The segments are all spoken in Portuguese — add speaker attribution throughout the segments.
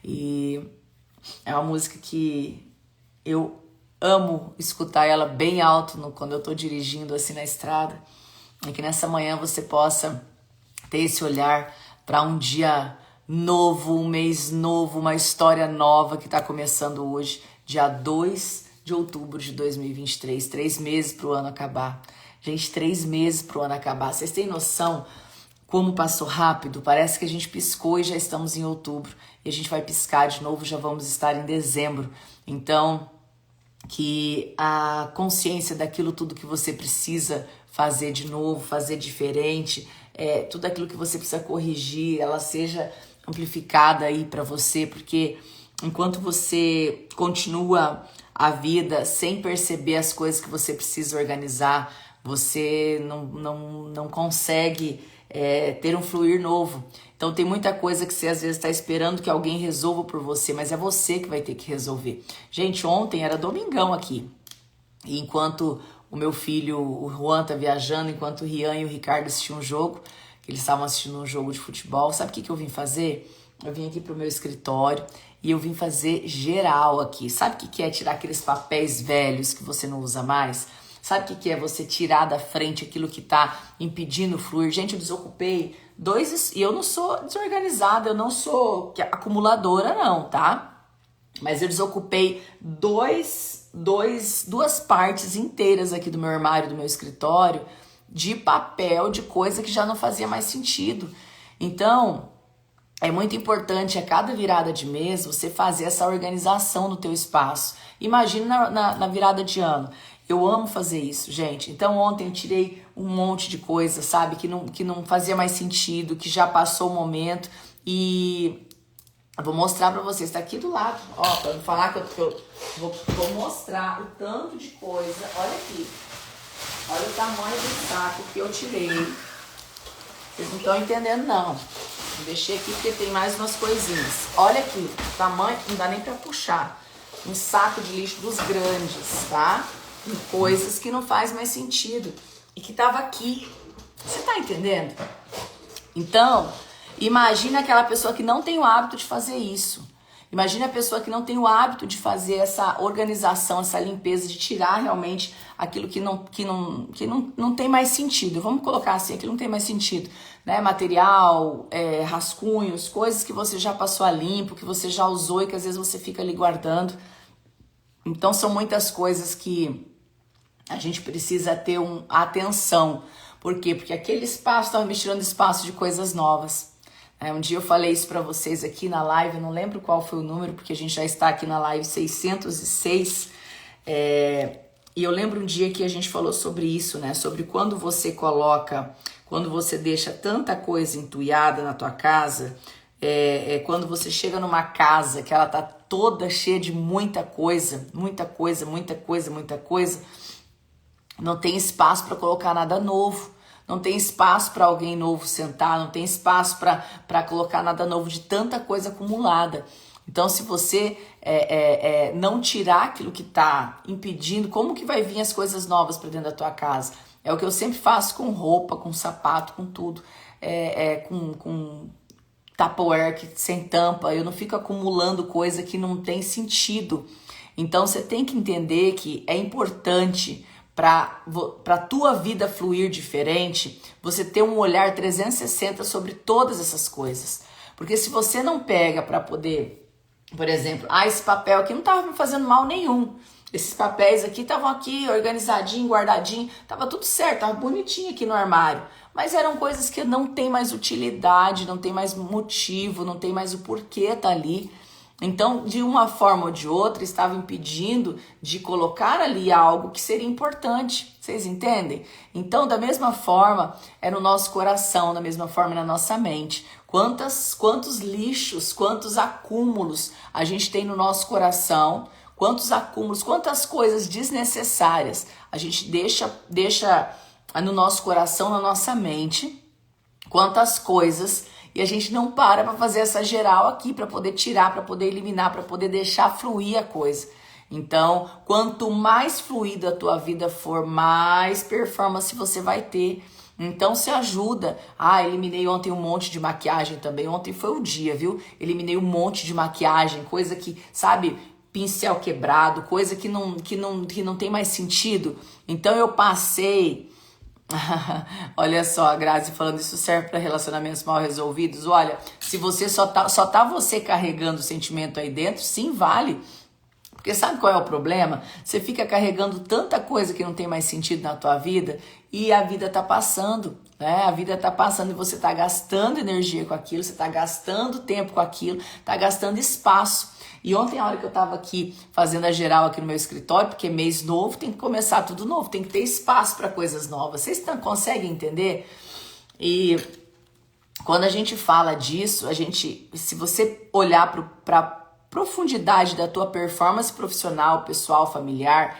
Speaker 1: E é uma música que eu amo escutar ela bem alto quando eu tô dirigindo assim na estrada. E que nessa manhã você possa ter esse olhar para um dia novo, um mês novo, uma história nova que está começando hoje, dia 2 de outubro de 2023, 3 meses para o ano acabar. Gente, 3 meses para o ano acabar. Vocês têm noção como passou rápido? Parece que a gente piscou e já estamos em outubro. E a gente vai piscar de novo, já vamos estar em dezembro. Então, que a consciência daquilo tudo que você precisa fazer de novo, fazer diferente, tudo aquilo que você precisa corrigir, ela seja amplificada aí para você, porque enquanto você continua a vida sem perceber as coisas que você precisa organizar, você não consegue ter um fluir novo. Então tem muita coisa que você às vezes está esperando que alguém resolva por você, mas é você que vai ter que resolver. Gente, ontem era domingão aqui, e enquanto o meu filho, o Juan, tá viajando, enquanto o Rian e o Ricardo assistiam um jogo, que eles estavam assistindo um jogo de futebol, sabe o que eu vim fazer? Eu vim aqui pro meu escritório e eu vim fazer geral aqui. Sabe o que é tirar aqueles papéis velhos que você não usa mais? Sabe o que é você tirar da frente aquilo que tá impedindo o fluir? Gente, eu desocupei e eu não sou desorganizada, eu não sou acumuladora não, tá? Mas eu desocupei duas partes inteiras aqui do meu armário, do meu escritório, de papel, de coisa que já não fazia mais sentido. Então, é muito importante a cada virada de mês você fazer essa organização no teu espaço. Imagina na virada de ano. Eu amo fazer isso, gente. Então ontem eu tirei um monte de coisa, sabe? Que não fazia mais sentido, que já passou o momento. E eu vou mostrar pra vocês. Tá aqui do lado. Ó, pra não falar que eu vou mostrar o tanto de coisa. Olha aqui. Olha o tamanho do saco que eu tirei. Vocês não estão entendendo, não. Vou deixar aqui porque tem mais umas coisinhas. Olha aqui, o tamanho, não dá nem pra puxar. Um saco de lixo dos grandes, tá? E coisas que não faz mais sentido. E que tava aqui. Você tá entendendo? Então, imagina aquela pessoa que não tem o hábito de fazer isso. Imagina a pessoa que não tem o hábito de fazer essa organização, essa limpeza, de tirar realmente aquilo que não tem mais sentido. Vamos colocar assim, aquilo não tem mais sentido. Né? Material, rascunhos, coisas que você já passou a limpo, que você já usou e que às vezes você fica ali guardando. Então são muitas coisas que a gente precisa ter atenção. Por quê? Porque aquele espaço estava me tirando espaço de coisas novas. Um dia eu falei isso para vocês aqui na live, eu não lembro qual foi o número, porque a gente já está aqui na live 606. E eu lembro um dia que a gente falou sobre isso, né? Sobre quando você deixa tanta coisa entulhada na tua casa, quando você chega numa casa que ela tá toda cheia de muita coisa, não tem espaço para colocar nada novo. Não tem espaço para alguém novo sentar, não tem espaço para colocar nada novo de tanta coisa acumulada. Então, se você não tirar aquilo que está impedindo, como que vai vir as coisas novas para dentro da tua casa? É o que eu sempre faço com roupa, com sapato, com tudo. Com Tupperware sem tampa. Eu não fico acumulando coisa que não tem sentido. Então, você tem que entender que é importante para a tua vida fluir diferente, você ter um olhar 360 sobre todas essas coisas. Porque se você não pega para poder, por exemplo, esse papel aqui não estava me fazendo mal nenhum. Esses papéis aqui estavam aqui organizadinho, guardadinho, estava tudo certo, estava bonitinho aqui no armário. Mas eram coisas que não tem mais utilidade, não tem mais motivo, não tem mais o porquê tá ali. Então, de uma forma ou de outra, estava impedindo de colocar ali algo que seria importante. Vocês entendem? Então, da mesma forma, é no nosso coração, da mesma forma na nossa mente. Quantos lixos, quantos acúmulos a gente tem no nosso coração, quantos acúmulos, quantas coisas desnecessárias a gente deixa no nosso coração, na nossa mente, quantas coisas. E a gente não para fazer essa geral aqui, para poder tirar, para poder eliminar, para poder deixar fluir a coisa. Então, quanto mais fluida a tua vida for, mais performance você vai ter. Então se ajuda. Ah, eliminei ontem um monte de maquiagem também. Ontem foi o dia, viu? Eliminei um monte de maquiagem, coisa que, sabe, pincel quebrado, coisa que não tem mais sentido. Então eu passei. Olha só, a Grazi falando, isso serve para relacionamentos mal resolvidos. Olha, se você só tá você carregando o sentimento aí dentro, sim, vale. Porque sabe qual é o problema? Você fica carregando tanta coisa que não tem mais sentido na tua vida e a vida tá passando, né? A vida tá passando e você tá gastando energia com aquilo, você tá gastando tempo com aquilo, tá gastando espaço. E ontem, a hora que eu tava aqui fazendo a geral aqui no meu escritório, porque mês novo, tem que começar tudo novo, tem que ter espaço para coisas novas. Vocês conseguem entender? E quando a gente fala disso, se você olhar para profundidade da tua performance profissional, pessoal, familiar,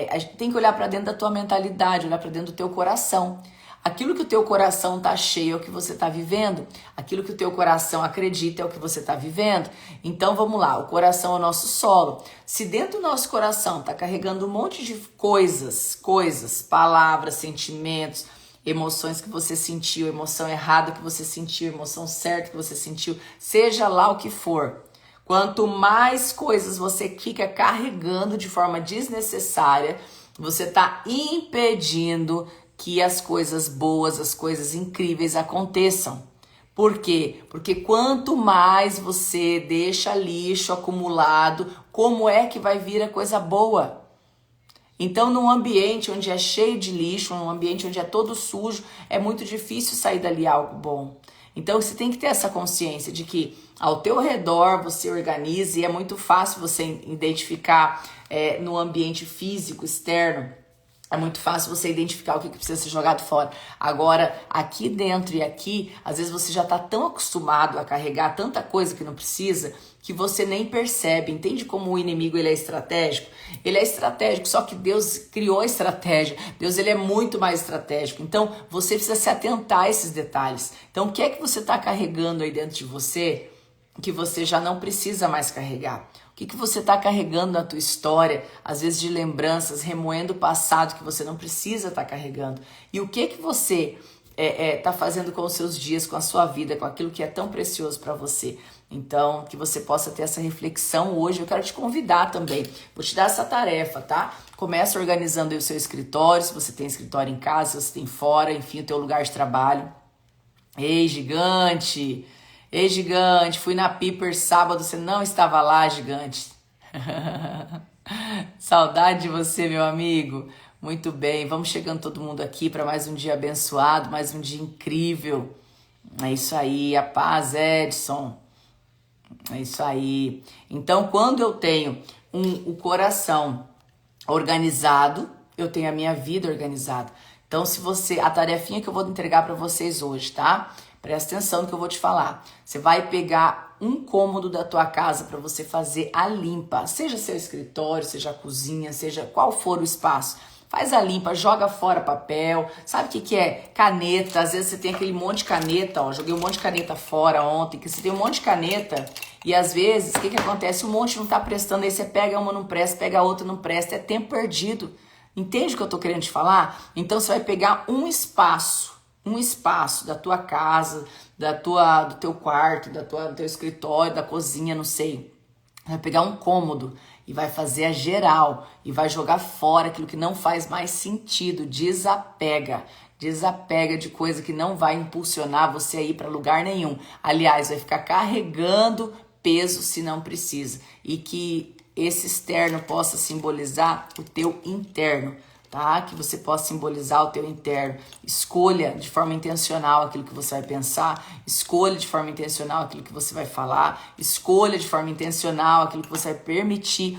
Speaker 1: a gente tem que olhar para dentro da tua mentalidade, olhar para dentro do teu coração. Aquilo que o teu coração tá cheio é o que você tá vivendo. Aquilo que o teu coração acredita é o que você tá vivendo. Então vamos lá, o coração é o nosso solo. Se dentro do nosso coração tá carregando um monte de coisas, palavras, sentimentos, emoções que você sentiu, emoção errada que você sentiu, emoção certa que você sentiu, seja lá o que for. Quanto mais coisas você fica carregando de forma desnecessária, você tá impedindo que as coisas boas, as coisas incríveis aconteçam. Por quê? Porque quanto mais você deixa lixo acumulado, como é que vai vir a coisa boa? Então, num ambiente onde é cheio de lixo, num ambiente onde é todo sujo, é muito difícil sair dali algo bom. Então, você tem que ter essa consciência de que ao teu redor você organiza e é muito fácil você identificar no ambiente físico, externo. É muito fácil você identificar o que precisa ser jogado fora. Agora, aqui dentro e aqui, às vezes você já está tão acostumado a carregar tanta coisa que não precisa, que você nem percebe. Entende como o inimigo ele é estratégico? Ele é estratégico, só que Deus criou a estratégia. Deus ele é muito mais estratégico. Então, você precisa se atentar a esses detalhes. Então, o que é que você está carregando aí dentro de você que você já não precisa mais carregar? O que você está carregando na tua história, às vezes de lembranças, remoendo o passado que você não precisa estar carregando? E o que você está fazendo com os seus dias, com a sua vida, com aquilo que é tão precioso para você? Então, que você possa ter essa reflexão hoje. Eu quero te convidar também. Vou te dar essa tarefa, tá? Começa organizando aí o seu escritório, se você tem escritório em casa, se você tem fora, enfim, o teu lugar de trabalho. Ei, gigante! Ei, gigante, fui na Piper sábado, você não estava lá, gigante. Saudade de você, meu amigo. Muito bem, vamos chegando todo mundo aqui para mais um dia abençoado, mais um dia incrível. É isso aí, a paz, Edson. É isso aí. Então, quando eu tenho o coração organizado, eu tenho a minha vida organizada. Então, a tarefinha que eu vou entregar para vocês hoje, tá? Presta atenção no que eu vou te falar. Você vai pegar um cômodo da tua casa para você fazer a limpa. Seja seu escritório, seja a cozinha, seja qual for o espaço. Faz a limpa, joga fora papel. Sabe o que é? Caneta. Às vezes você tem aquele monte de caneta, ó. Joguei um monte de caneta fora ontem, que você tem um monte de caneta e às vezes, o que acontece? Um monte não tá prestando, aí você pega uma não presta, pega a outra não presta. É tempo perdido. Entende o que eu tô querendo te falar? Então você vai pegar um espaço da tua casa, do teu quarto, do teu escritório, da cozinha, não sei. Vai pegar um cômodo e vai fazer a geral e vai jogar fora aquilo que não faz mais sentido. Desapega de coisa que não vai impulsionar você a ir para lugar nenhum. Aliás, vai ficar carregando peso se não precisa. E que esse externo possa simbolizar o teu interno. Tá? Que você possa simbolizar o teu interno. Escolha de forma intencional aquilo que você vai pensar, escolha de forma intencional aquilo que você vai falar, escolha de forma intencional aquilo que você vai permitir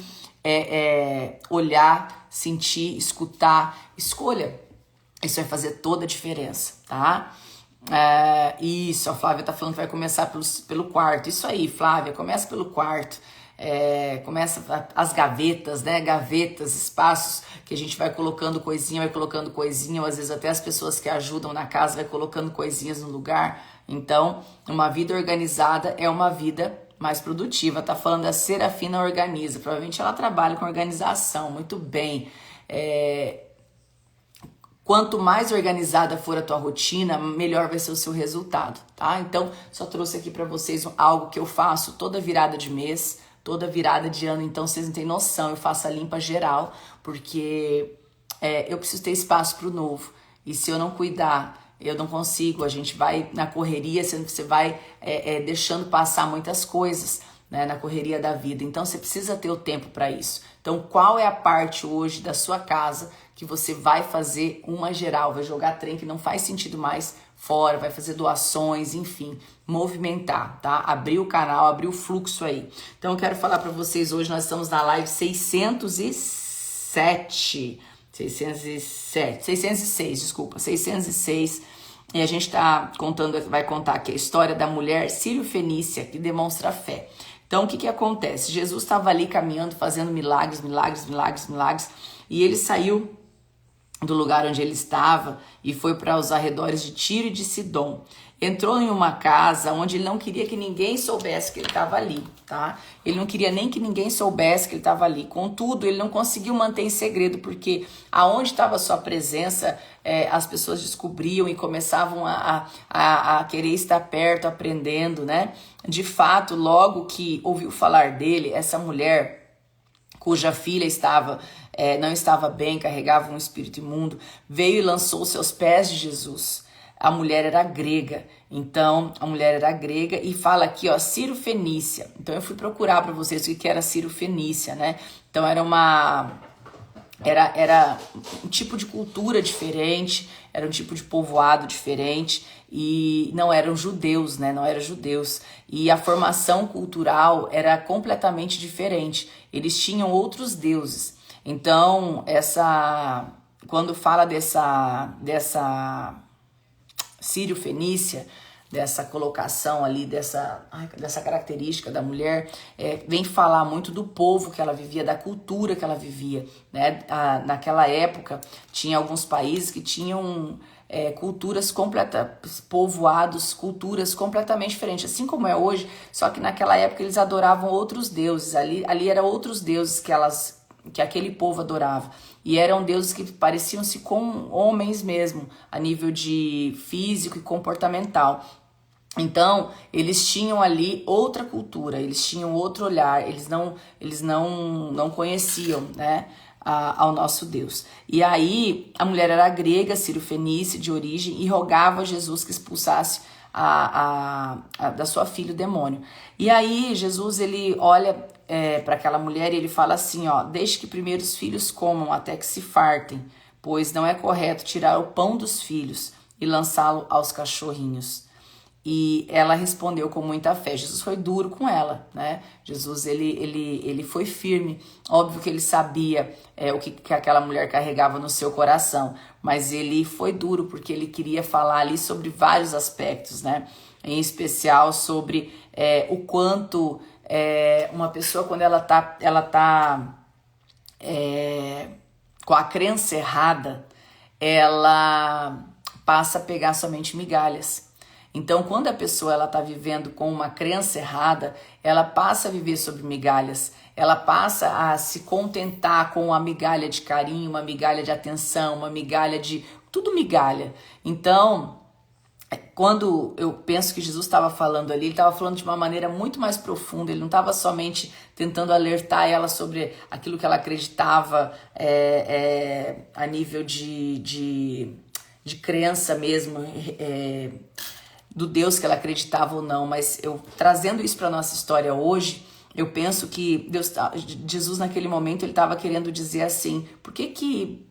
Speaker 1: olhar, sentir, escutar. Escolha. Isso vai fazer toda a diferença, tá? Isso, a Flávia tá falando que vai começar pelo quarto. Isso aí, Flávia, começa pelo quarto. Começa as gavetas, né? Gavetas, espaços que a gente vai colocando coisinha, ou às vezes até as pessoas que ajudam na casa vai colocando coisinhas no lugar. Então, uma vida organizada é uma vida mais produtiva. Tá falando da Serafina Organiza, provavelmente ela trabalha com organização, muito bem. Quanto mais organizada for a tua rotina, melhor vai ser o seu resultado, tá? Então, só trouxe aqui para vocês algo que eu faço toda virada de mês, toda virada de ano. Então, vocês não têm noção, eu faço a limpa geral, porque eu preciso ter espaço para o novo. E se eu não cuidar, eu não consigo. A gente vai na correria, você vai deixando passar muitas coisas, né, na correria da vida. Então, você precisa ter o tempo para isso. Então, qual é a parte hoje da sua casa que você vai fazer uma geral, vai jogar trem que não faz sentido mais fora, vai fazer doações, enfim, movimentar, tá? Abrir o canal, abrir o fluxo aí. Então eu quero falar para vocês hoje, nós estamos na live 606, desculpa, 606, e a gente vai contar aqui a história da mulher sírio-fenícia que demonstra fé. Então o que acontece? Jesus estava ali caminhando, fazendo milagres, e ele saiu do lugar onde ele estava e foi para os arredores de Tiro e de Sidom. Entrou em uma casa onde ele não queria que ninguém soubesse que ele estava ali, tá? Ele não queria nem que ninguém soubesse que ele estava ali. Contudo, ele não conseguiu manter em segredo, porque aonde estava a sua presença, as pessoas descobriam e começavam a querer estar perto, aprendendo, né? De fato, logo que ouviu falar dele, essa mulher cuja filha não estava bem, carregava um espírito imundo, veio e lançou seus pés de Jesus. A mulher era grega, e fala aqui, ó, Sírio-Fenícia. Então eu fui procurar para vocês o que era Sírio-Fenícia, né? Então era um tipo de cultura diferente, era um tipo de povoado diferente, e não eram judeus, né? Não eram judeus. E a formação cultural era completamente diferente. Eles tinham outros deuses. Então, quando fala dessa Sírio-Fenícia, dessa colocação ali, dessa característica da mulher, vem falar muito do povo que ela vivia, da cultura que ela vivia, né? Naquela época, tinha alguns países que tinham povoados, culturas completamente diferentes, assim como é hoje, só que naquela época eles adoravam outros deuses, ali eram outros deuses que aquele povo adorava, e eram deuses que pareciam-se com homens mesmo, a nível de físico e comportamental. Então, eles tinham ali outra cultura, eles tinham outro olhar, eles não conheciam, né, ao nosso Deus. E aí, a mulher era grega, sírio-fenícia de origem, e rogava a Jesus que expulsasse da sua filha o demônio. E aí, Jesus, ele olha para aquela mulher e ele fala assim, ó, deixe que primeiro os filhos comam até que se fartem, pois não é correto tirar o pão dos filhos e lançá-lo aos cachorrinhos. E ela respondeu com muita fé. Jesus foi duro com ela, né? Jesus, ele foi firme. Óbvio que ele sabia o que aquela mulher carregava no seu coração, mas ele foi duro porque ele queria falar ali sobre vários aspectos, né? Em especial sobre o quanto uma pessoa, quando ela tá com a crença errada, ela passa a pegar somente migalhas. Então, quando a pessoa está vivendo com uma crença errada, ela passa a viver sobre migalhas, ela passa a se contentar com uma migalha de carinho, uma migalha de atenção, uma migalha de... tudo migalha. Então, quando eu penso que Jesus estava falando ali, ele estava falando de uma maneira muito mais profunda, ele não estava somente tentando alertar ela sobre aquilo que ela acreditava a nível de crença mesmo, do Deus que ela acreditava ou não, mas eu trazendo isso para nossa história hoje, eu penso que Jesus naquele momento ele estava querendo dizer assim, por que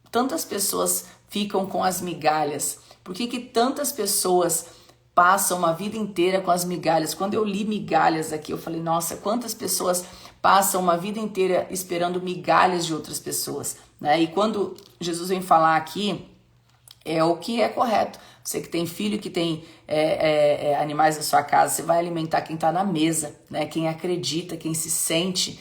Speaker 1: tantas pessoas ficam com as migalhas? Por que tantas pessoas passam uma vida inteira com as migalhas? Quando eu li migalhas aqui, eu falei, nossa, quantas pessoas passam uma vida inteira esperando migalhas de outras pessoas, né? E quando Jesus vem falar aqui, é o que é correto. Você que tem filho, que tem animais na sua casa, você vai alimentar quem está na mesa, né? Quem acredita, quem se sente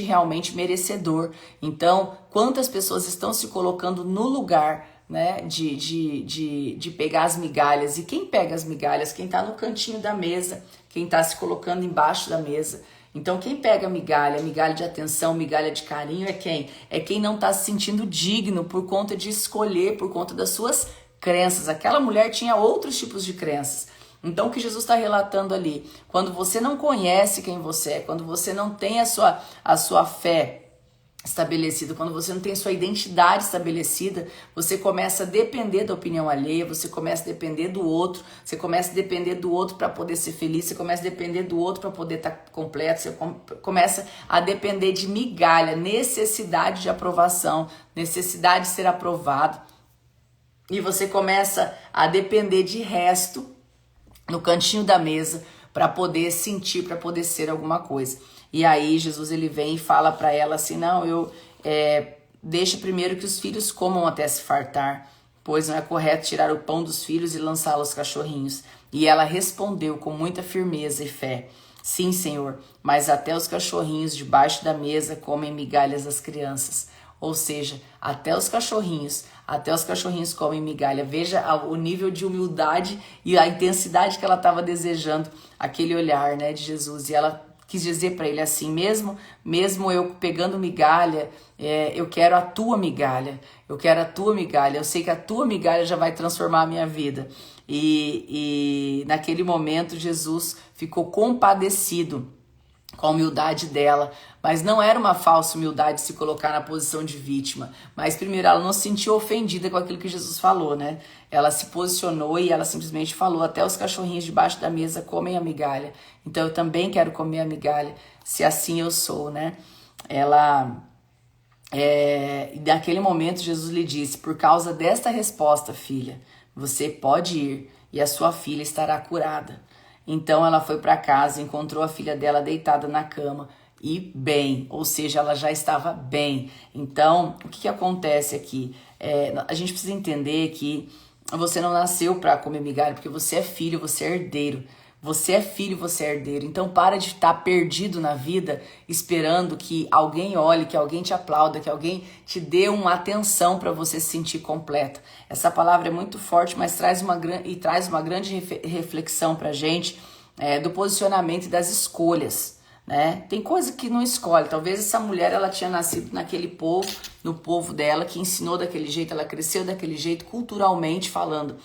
Speaker 1: realmente merecedor. Então, quantas pessoas estão se colocando no lugar, né, de pegar as migalhas? E quem pega as migalhas? Quem está no cantinho da mesa, quem está se colocando embaixo da mesa. Então quem pega migalha de atenção, migalha de carinho é quem? É quem não está se sentindo digno por conta de escolher, por conta das suas crenças. Aquela mulher tinha outros tipos de crenças. Então o que Jesus está relatando ali, quando você não conhece quem você é, quando você não tem a sua fé estabelecida, quando você não tem sua identidade estabelecida, você começa a depender da opinião alheia, você começa a depender do outro, você começa a depender do outro para poder ser feliz, você começa a depender do outro para poder estar completo, você começa a depender de migalha, necessidade de aprovação, necessidade de ser aprovado, e você começa a depender de resto no cantinho da mesa para poder sentir, para poder ser alguma coisa. E aí Jesus ele vem e fala para ela assim, não, deixa primeiro que os filhos comam até se fartar, pois não é correto tirar o pão dos filhos e lançá-lo aos cachorrinhos. E ela respondeu com muita firmeza e fé, sim, Senhor, mas até os cachorrinhos debaixo da mesa comem migalhas das crianças. Ou seja, até os cachorrinhos comem migalha. Veja o nível de humildade e a intensidade que ela estava desejando, aquele olhar, né, de Jesus. E ela quis dizer para ele assim, mesmo eu pegando migalha, eu quero a tua migalha, eu sei que a tua migalha já vai transformar a minha vida. E naquele momento Jesus ficou compadecido com a humildade dela, mas não era uma falsa humildade se colocar na posição de vítima, mas primeiro ela não se sentiu ofendida com aquilo que Jesus falou, né? Ela se posicionou e ela simplesmente falou, até os cachorrinhos debaixo da mesa comem a migalha, então eu também quero comer a migalha, se assim eu sou, né? Naquele momento Jesus lhe disse, por causa desta resposta, filha, você pode ir e a sua filha estará curada. Então ela foi para casa, encontrou a filha dela deitada na cama e bem, ou seja, ela já estava bem. Então, o que acontece aqui? A gente precisa entender que você não nasceu para comer migalha, porque você é filho, você é herdeiro. Você é filho, você é herdeiro. Então para de estar perdido na vida, esperando que alguém olhe, que alguém te aplauda, que alguém te dê uma atenção para você se sentir completo. Essa palavra é muito forte, mas traz uma grande reflexão para a gente do posicionamento e das escolhas. Né? Tem coisa que não escolhe. Talvez essa mulher ela tinha nascido naquele povo, no povo dela, que ensinou daquele jeito, ela cresceu daquele jeito, culturalmente falando.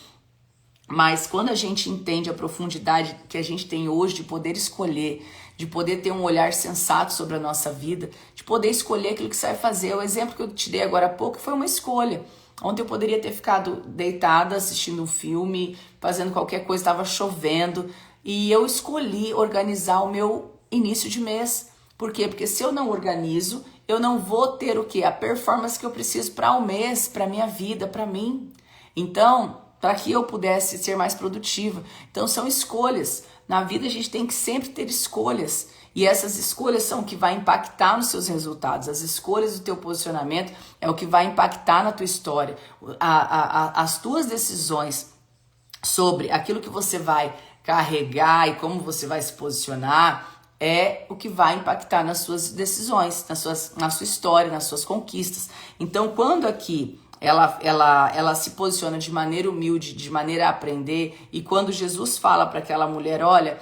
Speaker 1: Mas quando a gente entende a profundidade que a gente tem hoje de poder escolher, de poder ter um olhar sensato sobre a nossa vida, de poder escolher aquilo que você vai fazer. O exemplo que eu te dei agora há pouco foi uma escolha. Ontem eu poderia ter ficado deitada, assistindo um filme, fazendo qualquer coisa, estava chovendo, e eu escolhi organizar o meu início de mês. Por quê? Porque se eu não organizo, eu não vou ter o quê? A performance que eu preciso para o mês, para minha vida, para mim. Então, para que eu pudesse ser mais produtiva. Então são escolhas. Na vida a gente tem que sempre ter escolhas. E essas escolhas são o que vai impactar nos seus resultados. As escolhas do teu posicionamento é o que vai impactar na tua história. As tuas decisões sobre aquilo que você vai carregar e como você vai se posicionar é o que vai impactar nas suas decisões, na sua história, nas suas conquistas. Então quando aqui ela se posiciona de maneira humilde, de maneira a aprender. E quando Jesus fala para aquela mulher, olha,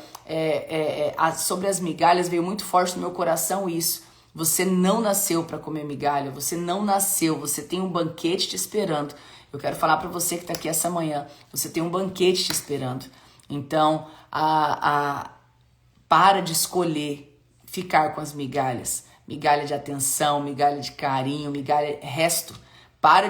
Speaker 1: sobre as migalhas veio muito forte no meu coração isso. Você não nasceu para comer migalha, você não nasceu, você tem um banquete te esperando. Eu quero falar para você que está aqui essa manhã, você tem um banquete te esperando. Então, para de escolher ficar com as migalhas. Migalha de atenção, migalha de carinho, migalha resto. Para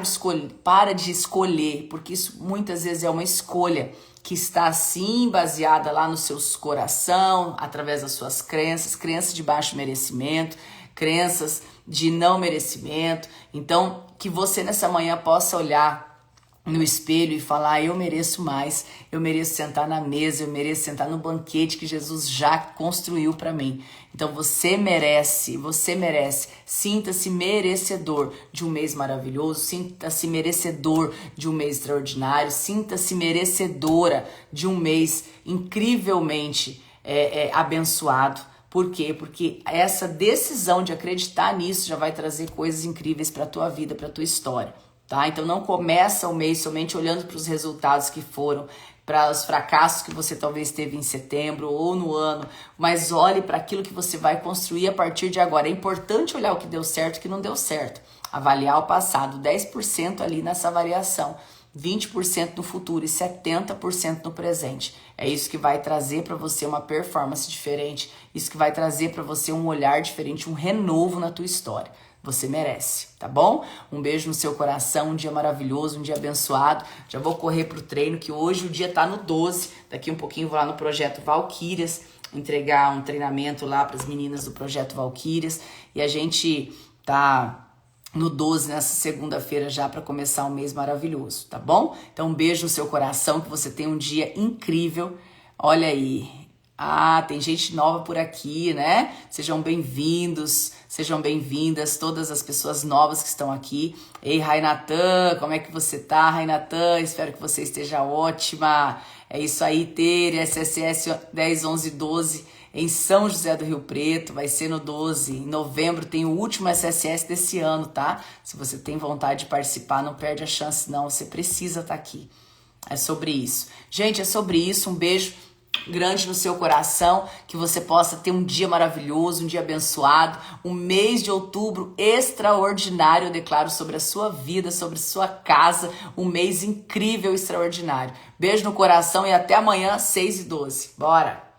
Speaker 1: de escolher, porque isso muitas vezes é uma escolha que está assim baseada lá no seu coração, através das suas crenças de baixo merecimento, crenças de não merecimento. Então, que você nessa manhã possa olhar no espelho e falar, eu mereço mais, eu mereço sentar na mesa, eu mereço sentar no banquete que Jesus já construiu para mim. Então você merece, sinta-se merecedor de um mês maravilhoso, sinta-se merecedor de um mês extraordinário, sinta-se merecedora de um mês incrivelmente abençoado. Por quê? Porque essa decisão de acreditar nisso já vai trazer coisas incríveis para a tua vida, para a tua história. Tá? Então não começa o mês somente olhando para os resultados que foram. para os fracassos que você talvez teve em setembro ou no ano, mas olhe para aquilo que você vai construir a partir de agora. É importante olhar o que deu certo e o que não deu certo. Avaliar o passado, 10% ali nessa variação, 20% no futuro e 70% no presente. É isso que vai trazer para você uma performance diferente, isso que vai trazer para você um olhar diferente, um renovo na tua história. Você merece, tá bom? Um beijo no seu coração, um dia maravilhoso, um dia abençoado. Já vou correr pro treino, que hoje o dia tá no 12. Daqui um pouquinho vou lá no Projeto Valquírias, entregar um treinamento lá para as meninas do Projeto Valquírias. E a gente tá no 12 nessa segunda-feira já para começar um mês maravilhoso, tá bom? Então um beijo no seu coração, que você tenha um dia incrível. Olha aí. Ah, tem gente nova por aqui, né? Sejam bem-vindos, sejam bem-vindas todas as pessoas novas que estão aqui. Ei, Rainatan, como é que você tá, Rainatan? Espero que você esteja ótima. É isso aí, Tere, SSS 10, 11, 12 em São José do Rio Preto, vai ser no 12. Em novembro tem o último SSS desse ano, tá? Se você tem vontade de participar, não perde a chance não, você precisa estar aqui. É sobre isso. Gente, é sobre isso, um beijo grande no seu coração, que você possa ter um dia maravilhoso, um dia abençoado, um mês de outubro extraordinário, eu declaro sobre a sua vida, sobre sua casa, um mês incrível, extraordinário. Beijo no coração e até amanhã, 6h12. Bora!